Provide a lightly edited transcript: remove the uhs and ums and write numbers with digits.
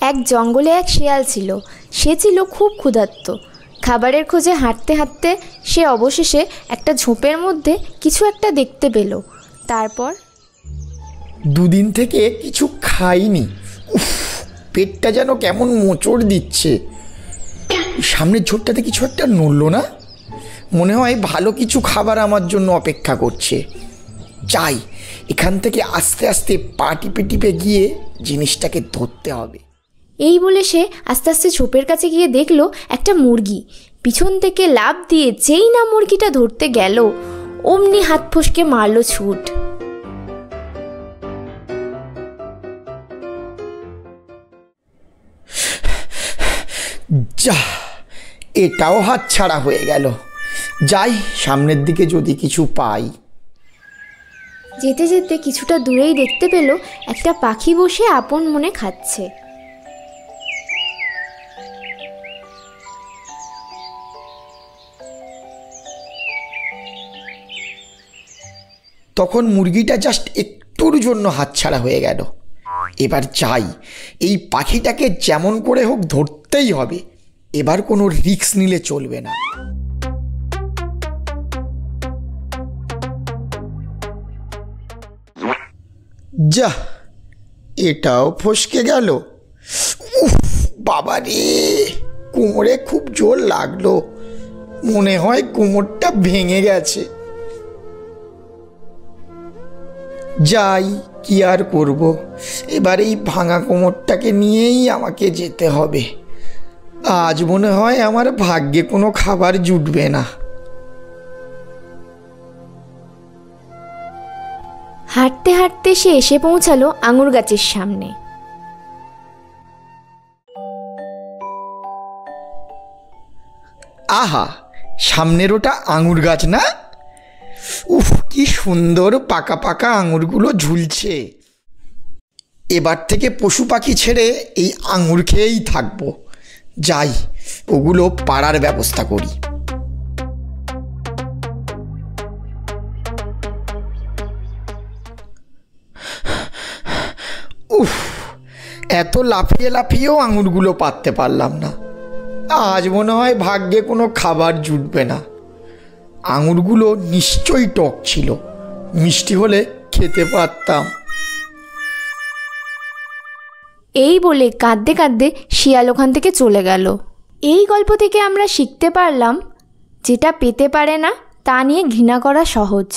এক জঙ্গলে এক শেয়াল ছিল। সে ছিল খুব ক্ষুধার্ত। খাবারের খোঁজে হাঁটতে হাঁটতে সে অবশেষে একটা ঝোপের মধ্যে কিছু একটা দেখতে পেল। তারপর দুদিন থেকে কিছু খাইনি, পেটটা যেন কেমন মোচড় দিচ্ছে। সামনের ঝোপটাতে কিছু একটা নড়ল না, মনে হয় ভালো কিছু খাবার আমার জন্য অপেক্ষা করছে। যাই, এখান থেকে আস্তে আস্তে পা টিপে টিপে গিয়ে জিনিসটাকে ধরতে হবে। এই বলে সে আস্তে আস্তে ঝোপের কাছে গিয়ে দেখল একটা মুরগি পিছন থেকে লাফ দিয়ে যেই না মুরগিটা ধরতে গেল, অমনি হাত ফসকে মারল ছুট। যা, এটাও হাতছাড়া হয়ে গেল। যাই, সামনের দিকে যদি কিছু পাই। যেতে যেতে কিছুটা দূরেই দেখতে পেল একটা পাখি বসে আপন মনে খাচ্ছে। তখন মুরগিটা জাস্ট একটুর জন্য হাতছাড়া হয়ে গেল। এবার যাই, এই পাখিটাকে যেমন করে হোক ধরতেই হবে। এবার কোনো রিস্ক নিলে চলবে না। যা, এটাও ফসকে গেল। উফ বাবা রে, কোমরে খুব জোর লাগলো, মনে হয় কোমরটা ভেঙে গেছে। যাই, কি আর করব, এবার এই ভাঙা কোমরটাকে নিয়েই আমাকে যেতে হবে। আজ মনে হয় আমার ভাগ্যে কোনো খাবার জুটবে না। হাঁটতে হাঁটতে সে এসে পৌঁছালো আঙুর গাছের সামনে। আহা, সামনের ওটা আঙুর গাছ না? উফ, কি সুন্দর পাকা পাকা আঙুরগুলো ঝুলছে। এবার থেকে পশু পাখি ছেড়ে এই আঙুর খেয়েই থাকবো। যাই, ওগুলো পাড়ার ব্যবস্থা করি। উফ, এত লাফিয়ে লাফিয়েও আঙুরগুলো পারতে পারলাম না। আজ মনে হয় ভাগ্যে কোনো খাবার জুটবে না। আঙুরগুলো নিশ্চয়ই টক ছিল, মিষ্টি হলে খেতে পারতাম। এই বলে কাঁদতে কাঁদতে শিয়াল ওখান থেকে চলে গেল। এই গল্প থেকে আমরা শিখতে পারলাম, যেটা পেতে পারে না তা নিয়ে ঘৃণা করা সহজ।